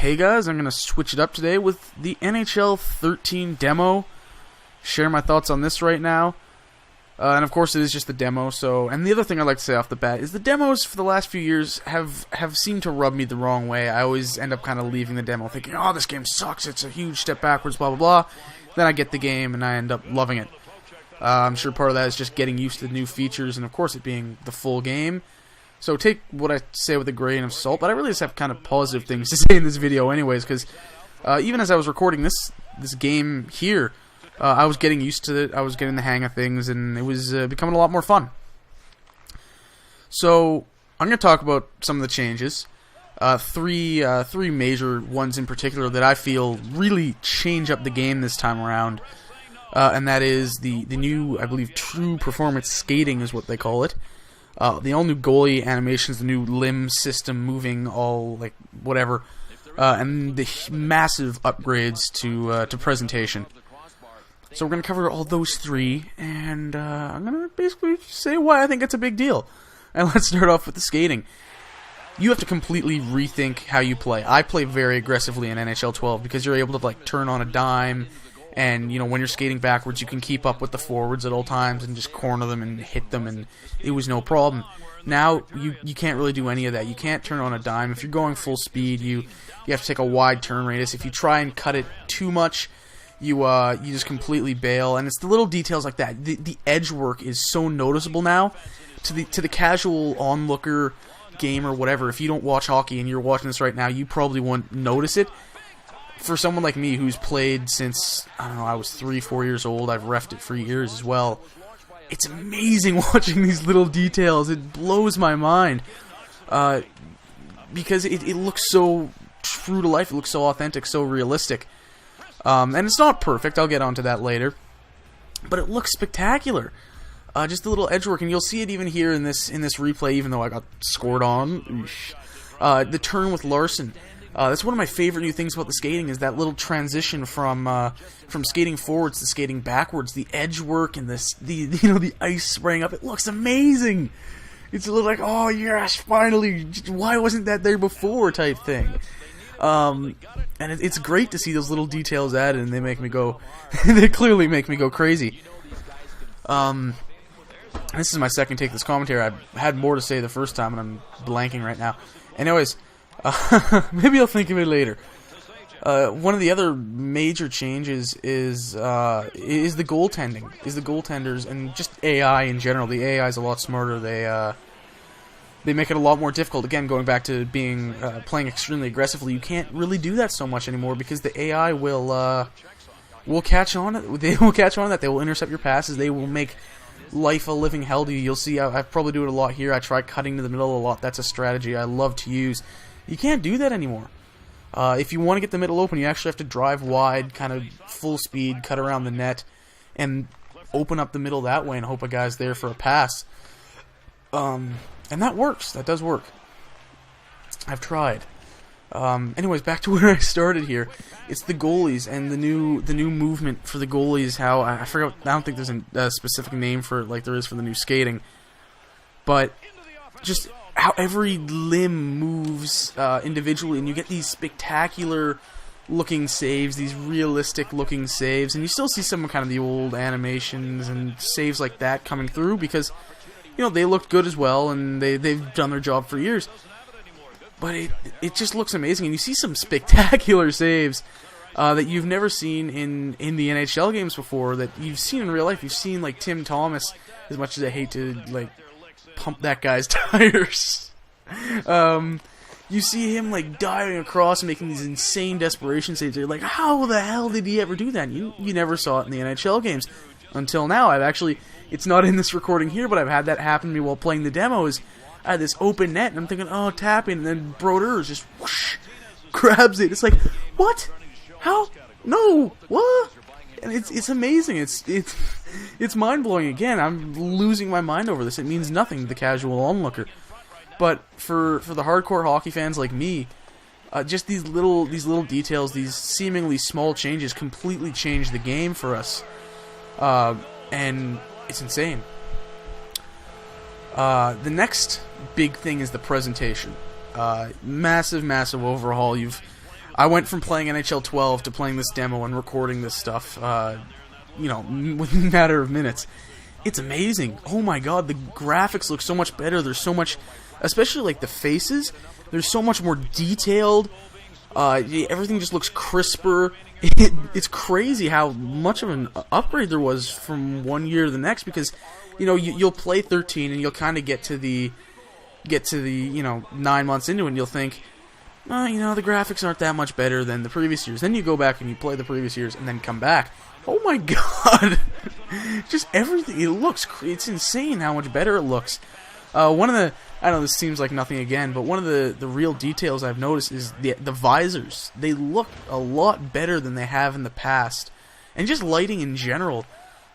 Hey guys, I'm going to switch it up today with the NHL 13 demo. Share my thoughts on this right now. And of course it is just the demo, and the other thing I'd like to say off the bat is the demos for the last few years have seemed to rub me the wrong way. I always end up kind of leaving the demo thinking, oh, this game sucks, it's a huge step backwards, blah blah blah. Then I get the game and I end up loving it. I'm sure part of that is just getting used to the new features and of course it being the full game. So take what I say with a grain of salt, but I really just have kind of positive things to say in this video anyways, because even as I was recording this game here, I was getting used to it, I was getting the hang of things, and it was becoming a lot more fun. So, I'm going to talk about some of the changes. Three major ones in particular that I feel really change up the game this time around. And that is the new, I believe, true performance skating is what they call it. The all new goalie animations, the new limb system moving, all, like, whatever. And the massive upgrades to presentation. So we're going to cover all those three, and I'm going to basically say why I think it's a big deal. And let's start off with the skating. You have to completely rethink how you play. I play very aggressively in NHL 12 because you're able to like turn on a dime, and you know when you're skating backwards, you can keep up with the forwards at all times and just corner them and hit them, and it was no problem. Now you can't really do any of that. You can't turn on a dime. If you're going full speed, you have to take a wide turn radius. If you try and cut it too much, you just completely bail, and it's the little details like that. The edge work is so noticeable now to the casual onlooker game or whatever. If you don't watch hockey and you're watching this right now, you probably won't notice it. For someone like me who's played since I don't know, I was 3-4 years old, I've reffed it for years as well. It's amazing watching these little details. It blows my mind because it looks so true to life. It looks so authentic, so realistic. And it's not perfect, I'll get onto that later, but it looks spectacular. Just the little edge work, and you'll see it even here in this replay, even though I got scored on. The turn with Larson. That's one of my favorite new things about the skating, is that little transition from skating forwards to skating backwards. The edge work and the ice spraying up. It looks amazing. It's a little like, oh yes, finally. Why wasn't that there before? Type thing. And it's great to see those little details added, and they make me go. They clearly make me go crazy. This is my second take of this commentary. I had more to say the first time, and I'm blanking right now. Anyways, maybe I'll think of it later. One of the other major changes is the goaltending. Is the goaltenders and just AI in general. The AI is a lot smarter. They make it a lot more difficult. Again, going back to being playing extremely aggressively, you can't really do that so much anymore because the AI will catch on it. They will catch on that. They will intercept your passes. They will make life a living hell to you. You'll see. I probably do it a lot here. I try cutting to the middle a lot. That's a strategy I love to use. You can't do that anymore. If you want to get the middle open, you actually have to drive wide, kind of full speed, cut around the net, and open up the middle that way and hope a guy's there for a pass. And that works. That does work. I've tried. Anyways, back to where I started here. It's the goalies and the new movement for the goalies. How I forgot. I don't think there's a specific name for it like there is for the new skating. But just how every limb moves individually, and you get these spectacular looking saves, these realistic looking saves, and you still see some kind of the old animations and saves like that coming through because you know they looked good as well, and they've done their job for years. But it just looks amazing, and you see some spectacular saves that you've never seen in the NHL games before, that you've seen in real life. You've seen like Tim Thomas, as much as I hate to like pump that guy's tires. You see him like diving across and making these insane desperation saves. You're like, how the hell did he ever do that? And you never saw it in the NHL games until now. It's not in this recording here, but I've had that happen to me while playing the demos. I had this open net, and I'm thinking, oh, tapping, and then Brodeur just whoosh, grabs it. It's like, what? How? No, what? And it's amazing. It's mind blowing. Again, I'm losing my mind over this. It means nothing to the casual onlooker, but for the hardcore hockey fans like me, just these little details, these seemingly small changes, completely change the game for us, and it's insane. The next big thing is the presentation. Massive overhaul. I went from playing NHL 12 to playing this demo and recording this stuff, you know, within a matter of minutes. It's amazing. Oh my god, the graphics look so much better. There's so much, especially like the faces, there's so much more detailed. Everything just looks crisper. It's crazy how much of an upgrade there was from one year to the next, because, you know, you'll play 13 and you'll kind of get to the, you know, 9 months into it and you'll think, oh, you know, the graphics aren't that much better than the previous years. Then you go back and you play the previous years and then come back. Oh my god! Just everything. It looks, it's insane how much better it looks. One of the, I know this seems like nothing again, but one of the real details I've noticed is the visors. They look a lot better than they have in the past. And just lighting in general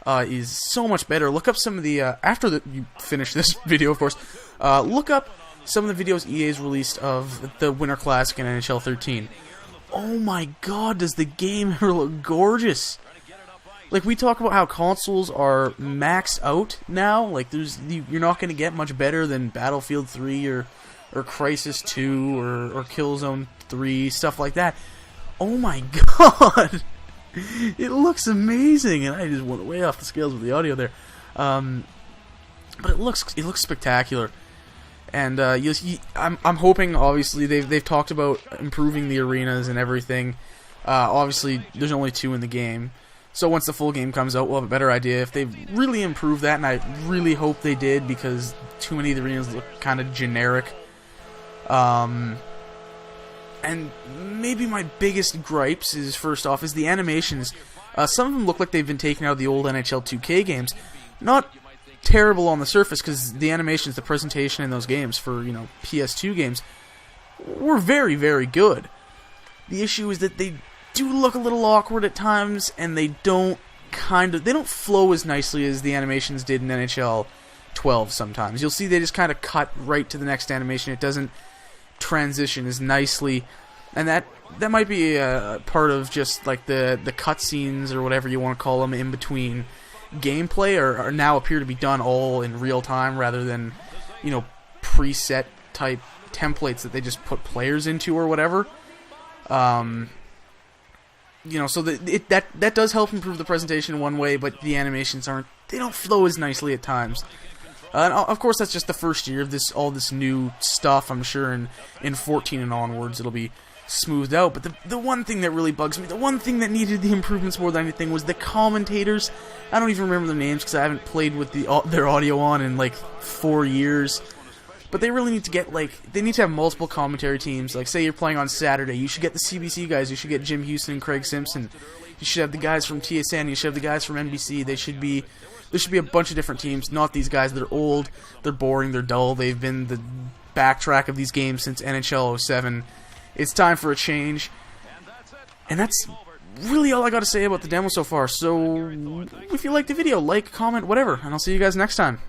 is so much better. Look up some of the, after you finish this video, of course, look up some of the videos EA's released of the Winter Classic and NHL 13. Oh my god, does the game ever look gorgeous! Like, we talk about how consoles are maxed out now. Like, you're not going to get much better than Battlefield 3 or Crysis 2 or Killzone 3, stuff like that. Oh my god! It looks amazing, and I just went way off the scales with the audio there. But it looks spectacular. And I'm hoping, obviously, they've talked about improving the arenas and everything. Obviously, there's only 2 in the game. So once the full game comes out, we'll have a better idea if they've really improved that, and I really hope they did, because too many of the arenas look kind of generic. And maybe my biggest gripes is, first off, is the animations. Some of them look like they've been taken out of the old NHL 2K games. Not terrible on the surface, because the animations, the presentation in those games for, you know, PS2 games were very, very good. The issue is that they do look a little awkward at times, and they don't flow as nicely as the animations did in NHL 12 sometimes. You'll see they just kind of cut right to the next animation. It doesn't transition as nicely, and that might be a part of just like the cutscenes or whatever you want to call them in between gameplay are now appear to be done all in real time rather than, you know, preset type templates that they just put players into or whatever. You know, so that does help improve the presentation in one way, but the animations they don't flow as nicely at times. And of course, that's just the first year of all this new stuff. I'm sure in 14 and onwards it'll be smoothed out. But the one thing that really bugs me, the one thing that needed the improvements more than anything, was the commentators. I don't even remember their names because I haven't played with their audio on in like 4 years. But they really need to get, like, they need to have multiple commentary teams. Like, say you're playing on Saturday, you should get the CBC guys, you should get Jim Houston and Craig Simpson. You should have the guys from TSN, you should have the guys from NBC. There should be a bunch of different teams, not these guys that are old, they're boring, they're dull, they've been the backtrack of these games since NHL 07. It's time for a change. And that's really all I got to say about the demo so far. So, if you liked the video, like, comment, whatever, and I'll see you guys next time.